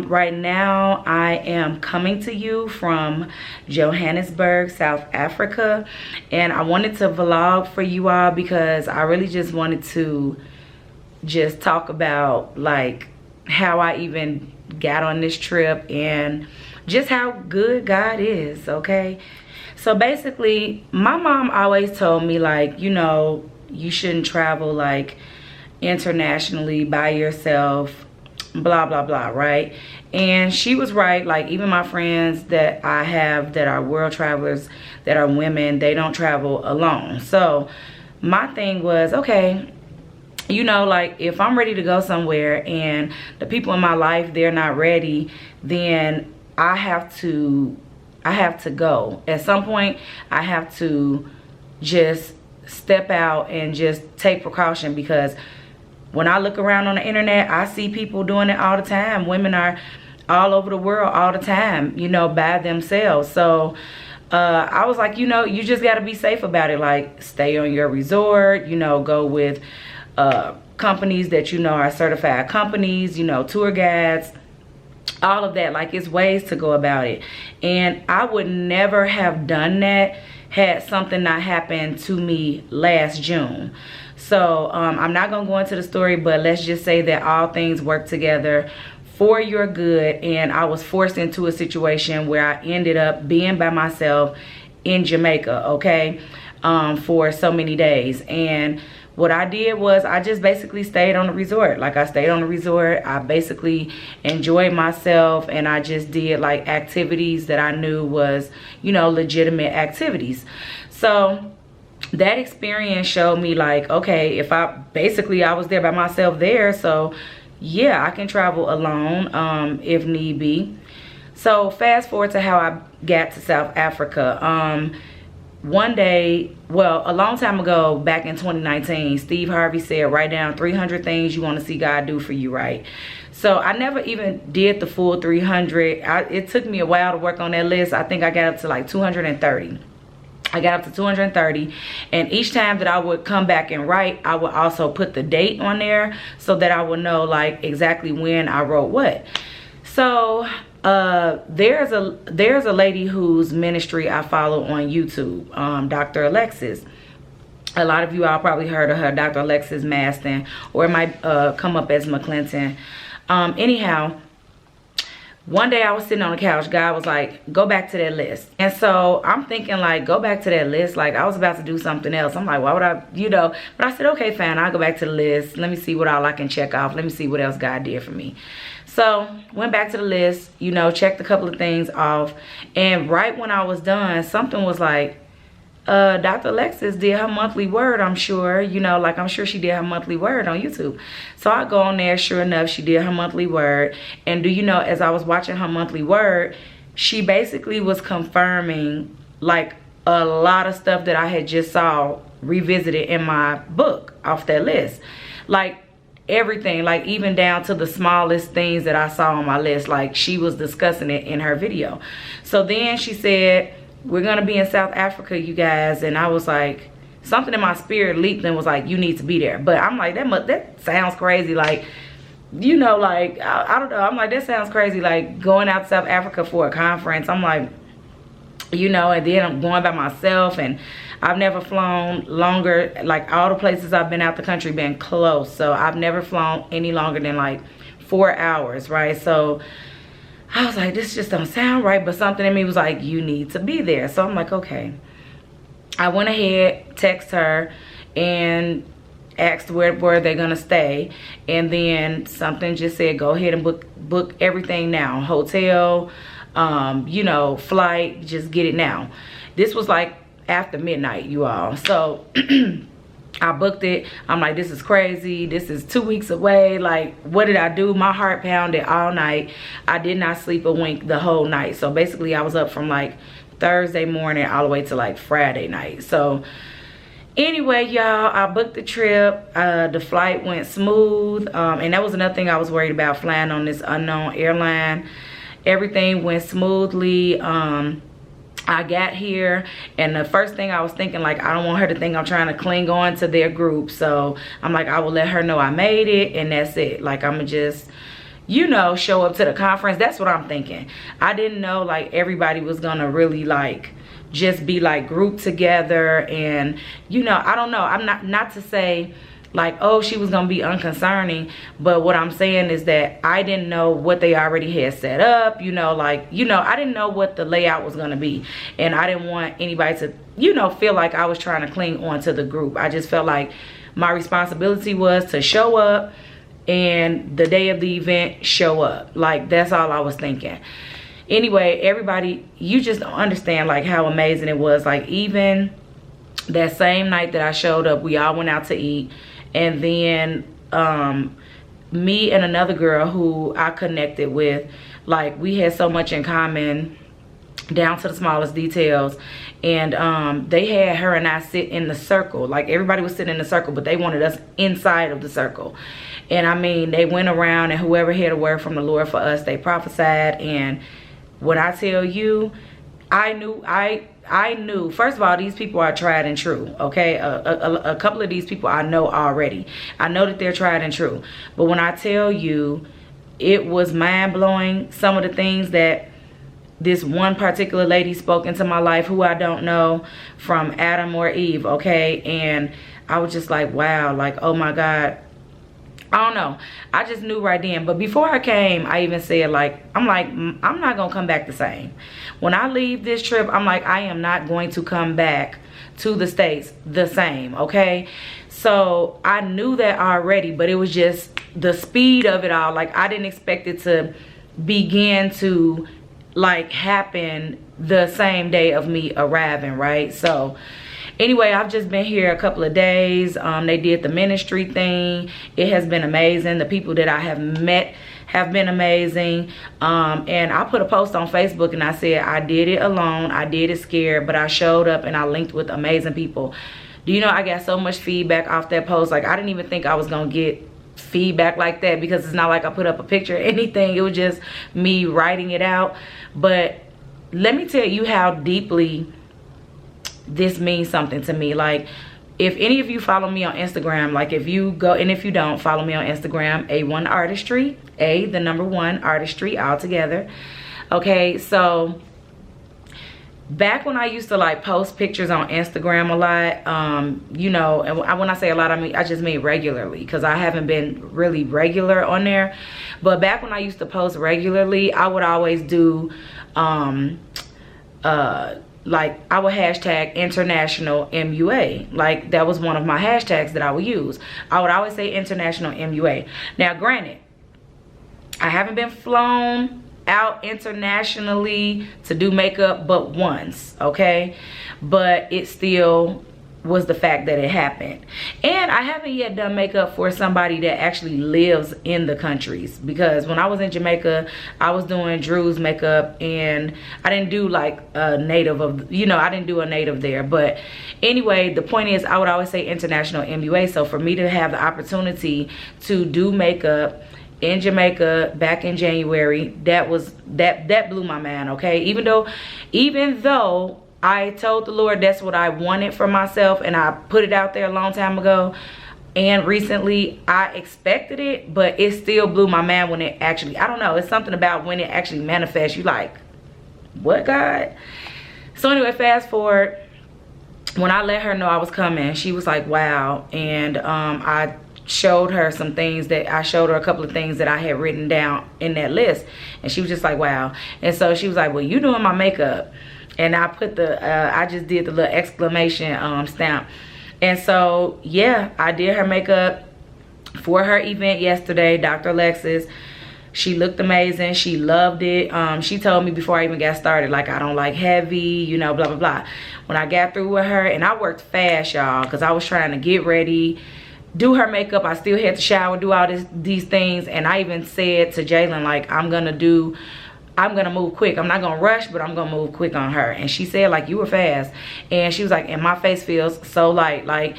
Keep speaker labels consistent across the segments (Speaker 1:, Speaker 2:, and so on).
Speaker 1: Right now I am coming to you from Johannesburg, South Africa, and I wanted to vlog for you all because I really just wanted to just talk about like how I even got on this trip and just how good God is, okay? So basically, my mom always told me, like, you know, you shouldn't travel like internationally by yourself, blah blah blah, right? And she was right. Like, even my friends that I have that are world travelers, that are women, they don't travel alone. So my thing was, okay, you know, like, if I'm ready to go somewhere and the people in my life, they're not ready, then I have to go. At some point, I have to just step out and just take precaution, because when I look around on the internet, I see people doing it all the time. Women are all over the world all the time, you know, by themselves. So I was like, you know, you just got to be safe about it. Like, stay on your resort, you know, go with companies that you know are certified companies, you know, tour guides, all of that. Like, it's ways to go about it. And I would never have done that had something not happened to me last June. So I'm not gonna go into the story, but let's just say that all things work together for your good, and I was forced into a situation where I ended up being by myself in Jamaica, okay, for so many days. And what I did was I just basically stayed on the resort. Like, I stayed on the resort. I basically enjoyed myself, and I just did like activities that I knew was, you know, legitimate activities. So that experience showed me, like, okay, if I was there by myself there, so yeah, I can travel alone if need be. So fast forward to how I got to South Africa. One day, well, a long time ago, back in 2019, Steve Harvey said, write down 300 things you want to see God do for you, right? So I never even did the full 300. It took me a while to work on that list. I think I got up to like 230. I got up to 230, and each time that I would come back and write, I would also put the date on there so that I would know like exactly when I wrote what. So there's a lady whose ministry I follow on YouTube, Dr. Alexis. A lot of you all probably heard of her, Dr. Alexis Maston, or it might come up as McClinton. Anyhow, one day I was sitting on the couch. God was like, go back to that list. And so I'm thinking, like, go back to that list. Like, I was about to do something else. I'm like, why would I, you know? But I said, okay, fine. I'll go back to the list. Let me see what all I can check off. Let me see what else God did for me. So went back to the list, you know, checked a couple of things off. And right when I was done, something was like, Dr. Alexis did her monthly word, I'm sure. You know, like, I'm sure she did her monthly word on YouTube. So I go on there, sure enough, she did her monthly word. And do you know, as I was watching her monthly word, she basically was confirming like a lot of stuff that I had just saw revisited in my book off that list. Like, everything, like even down to the smallest things that I saw on my list, like she was discussing it in her video. So then she said, we're gonna be in South Africa, you guys. And I was like, something in my spirit leaped and was like, you need to be there. But I'm like, that sounds crazy. Like, you know, like, I don't know. I'm like, that sounds crazy. Like, going out to South Africa for a conference. I'm like, you know, and then I'm going by myself, and I've never flown longer. Like, all the places I've been out the country been close. So I've never flown any longer than like 4 hours, right? So I was like, this just don't sound right. But something in me was like, you need to be there. So I'm like, okay. I went ahead, text her, and asked where they're gonna stay. And then something just said, go ahead and book everything now. Hotel, you know, flight, just get it now. This was like after midnight, you all. So I booked it. I'm like, this is crazy. This is 2 weeks away. Like, what did I do? My heart pounded all night. I did not sleep a wink the whole night. So basically I was up from like Thursday morning all the way to like Friday night. So anyway, y'all, I booked the trip. The flight went smooth. And that was another thing I was worried about, flying on this unknown airline. Everything went smoothly. I got here, and the first thing I was thinking, like, I don't want her to think I'm trying to cling on to their group. So I'm like, I will let her know I made it, and that's it. Like, I'm gonna just, you know, show up to the conference. That's what I'm thinking. I didn't know like everybody was gonna really like just be like grouped together. And you know, I don't know, I'm not to say like, oh, she was gonna be unconcerning, but what I'm saying is that I didn't know what they already had set up, you know, like, you know, I didn't know what the layout was gonna be, and I didn't want anybody to, you know, feel like I was trying to cling on to the group. I just felt like my responsibility was to show up, and the day of the event, show up. Like, that's all I was thinking. Anyway, everybody, you just don't understand like how amazing it was. Like, even that same night that I showed up, we all went out to eat. And then me and another girl who I connected with, like, we had so much in common down to the smallest details. And they had her and I sit in the circle. Like, everybody was sitting in the circle, but they wanted us inside of the circle. And I mean, they went around, and whoever had a word from the Lord for us, they prophesied. And when I tell you, I knew, first of all, these people are tried and true, okay? A couple of these people I know already. I know that they're tried and true. But when I tell you, it was mind-blowing, some of the things that this one particular lady spoke into my life, who I don't know, from Adam or Eve, okay? And I was just like, wow, like, oh my God. I don't know. I just knew right then. But before I came, I even said, like, I'm not going to come back the same. When I leave this trip, I'm like, I am not going to come back to the States the same, okay? So I knew that already, but it was just the speed of it all. Like, I didn't expect it to begin to, like, happen the same day of me arriving, right? So anyway, I've just been here a couple of days. They did the ministry thing. It has been amazing. The people that I have met have been amazing. And I put a post on Facebook and I said, I did it alone. I did it scared, but I showed up and I linked with amazing people. Do you know, I got so much feedback off that post. Like, I didn't even think I was going to get feedback like that, because it's not like I put up a picture or anything. It was just me writing it out. But let me tell you how deeply this means something to me. Like, if any of you follow me on Instagram, like, if you go, and if you don't, follow me on Instagram, A1 Artistry, the number 1 Artistry, all together. Okay, so back when I used to like post pictures on Instagram a lot, you know, and when I say a lot, I just mean regularly, because I haven't been really regular on there. But back when I used to post regularly, I would always do like, I would hashtag international MUA. Like, that was one of my hashtags that I would use. I would always say international MUA. Now, granted, I haven't been flown out internationally to do makeup but once, okay? But it still was the fact that it happened. And I haven't yet done makeup for somebody that actually lives in the countries, because when I was in Jamaica, I was doing Drew's makeup, and I didn't do like a native of, you know, I didn't do a native there. But anyway, the point is, I would always say international MUA. So for me to have the opportunity to do makeup in Jamaica back in January, that blew my mind, okay? Even though I told the Lord that's what I wanted for myself, and I put it out there a long time ago, and recently I expected it, but it still blew my mind when it actually, I don't know, it's something about when it actually manifests. You like, what, God? So anyway, fast forward, when I let her know I was coming, she was like, wow. And I showed her some things I showed her a couple of things that I had written down in that list, and she was just like, wow. And so she was like, well, you doing my makeup? And I put I just did the little exclamation stamp. And so, yeah, I did her makeup for her event yesterday, Dr. Alexis. She looked amazing. She loved it. She told me before I even got started, like, I don't like heavy, you know, blah, blah, blah. When I got through with her, and I worked fast, y'all, because I was trying to get ready, do her makeup. I still had to shower, do all these things. And I even said to Jalen, like, I'm gonna move quick. I'm not gonna rush, but I'm gonna move quick on her. And she said, like, you were fast. And she was like, and my face feels so light. Like,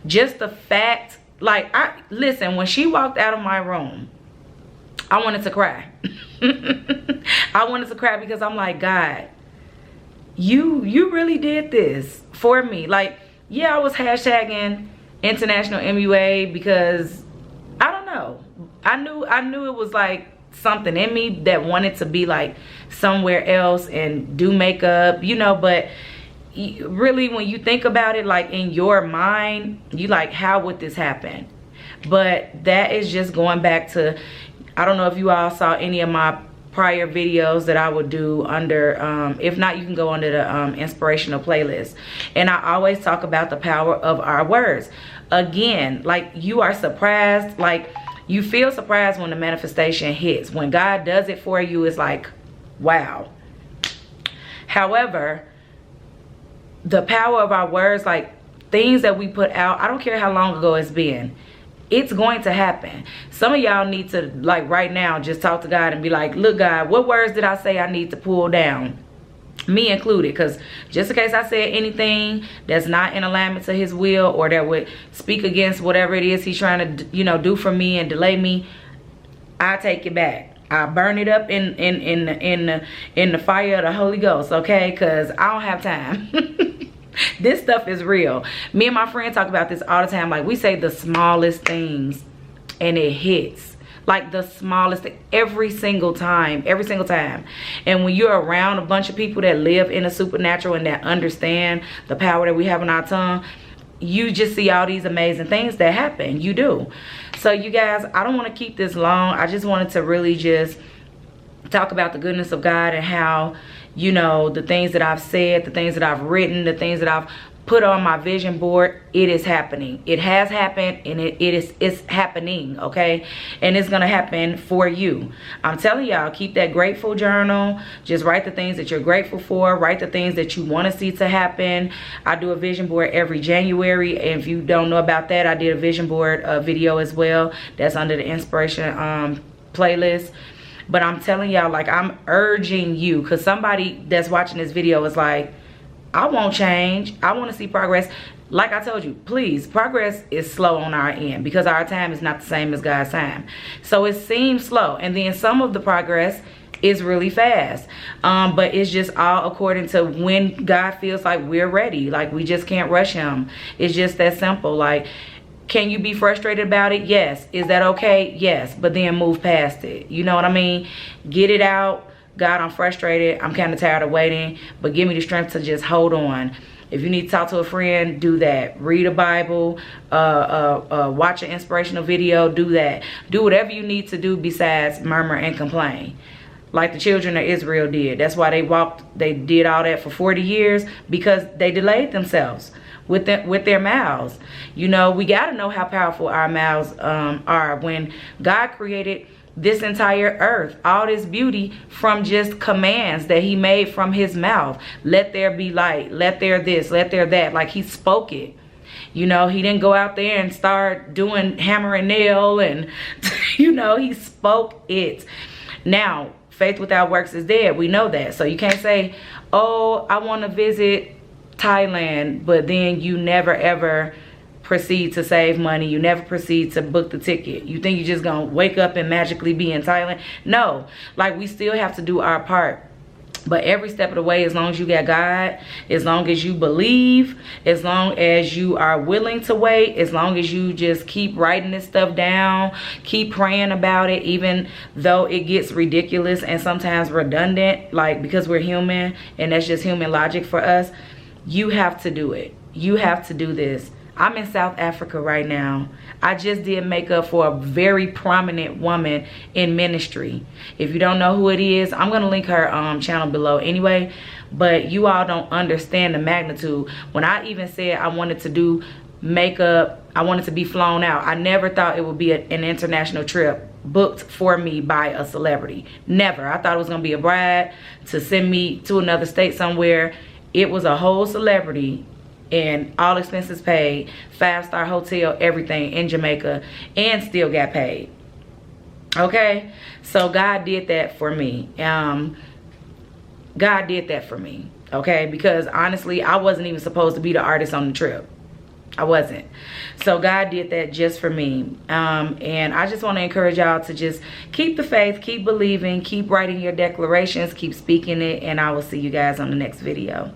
Speaker 1: just the fact, like, listen, when she walked out of my room, I wanted to cry. I wanted to cry, because I'm like, God, you really did this for me. Like, yeah, I was hashtagging international MUA because I don't know. I knew it was like something in me that wanted to be like somewhere else and do makeup, you know, but really when you think about it, like in your mind, you like, how would this happen? But that is just going back to, I don't know if you all saw any of my prior videos that I would do under, if not, you can go under the inspirational playlist. And I always talk about the power of our words. Again, like, you are surprised, like, you feel surprised when the manifestation hits. When God does it for you, it's like, wow. However, the power of our words, like things that we put out, I don't care how long ago it's been, it's going to happen. Some of y'all need to, like right now, just talk to God and be like, look God, what words did I say I need to pull down? Me included, because just in case I said anything that's not in alignment to his will, or that would speak against whatever it is he's trying to, you know, do for me and delay me, I take it back. I burn it up in the fire of the Holy Ghost, okay? Because I don't have time. This stuff is real. Me and my friend talk about this all the time. Like, we say the smallest things and it hits. Like the smallest thing, every single time. And when you're around a bunch of people that live in the supernatural and that understand the power that we have in our tongue, you just see all these amazing things that happen. You do. So you guys, I don't want to keep this long. I just wanted to really just talk about the goodness of God and how, you know, the things that I've said, the things that I've written, the things that I've put on my vision board, it is happening. It has happened, and it's happening, okay? And it's gonna happen for you. I'm telling y'all, keep that grateful journal. Just write the things that you're grateful for. Write the things that you want to see to happen. I do a vision board every January, and if you don't know about that, I did a vision board video as well. That's under the inspiration playlist. But I'm telling y'all, like, I'm urging you, because somebody that's watching this video is like, I won't change. I want to see progress. Like I told you, please, progress is slow on our end because our time is not the same as God's time. So it seems slow. And then some of the progress is really fast. But it's just all according to when God feels like we're ready. Like, we just can't rush him. It's just that simple. Like, can you be frustrated about it? Yes. Is that okay? Yes. But then move past it. You know what I mean? Get it out. God, I'm frustrated. I'm kind of tired of waiting, but give me the strength to just hold on. If you need to talk to a friend, do that. Read a Bible, watch an inspirational video, do that. Do whatever you need to do besides murmur and complain. Like the children of Israel did. That's why they did all that for 40 years, because they delayed themselves with their mouths. You know, we got to know how powerful our mouths are. When God created this entire earth, all this beauty, from just commands that he made from his mouth. Let there be light, let there this, let there that. Like, he spoke it. You know, he didn't go out there and start doing hammer and nail, and you know, he spoke it. Now, faith without works is dead. We know that. So you can't say, oh, I want to visit Thailand, but then you never ever proceed to save money. You never proceed to book the ticket. You think you're just gonna wake up and magically be in Thailand? No. Like, we still have to do our part. But every step of the way, as long as you got God, as long as you believe, as long as you are willing to wait, as long as you just keep writing this stuff down, keep praying about it, even though it gets ridiculous and sometimes redundant, like, because we're human and that's just human logic for us, you have to do it. You have to do this. I'm in South Africa right now. I just did makeup for a very prominent woman in ministry. If you don't know who it is, I'm going to link her channel below anyway. But you all don't understand the magnitude. When I even said I wanted to do makeup, I wanted to be flown out, I never thought it would be an international trip booked for me by a celebrity. Never. I thought it was going to be a bride to send me to another state somewhere. It was a whole celebrity, and all expenses paid, 5-star hotel, everything in Jamaica, and still got paid. Okay? So God did that for me. God did that for me. Okay? Because honestly, I wasn't even supposed to be the artist on the trip. I wasn't. So God did that just for me. And I just want to encourage y'all to just keep the faith, keep believing, keep writing your declarations, keep speaking it, and I will see you guys on the next video.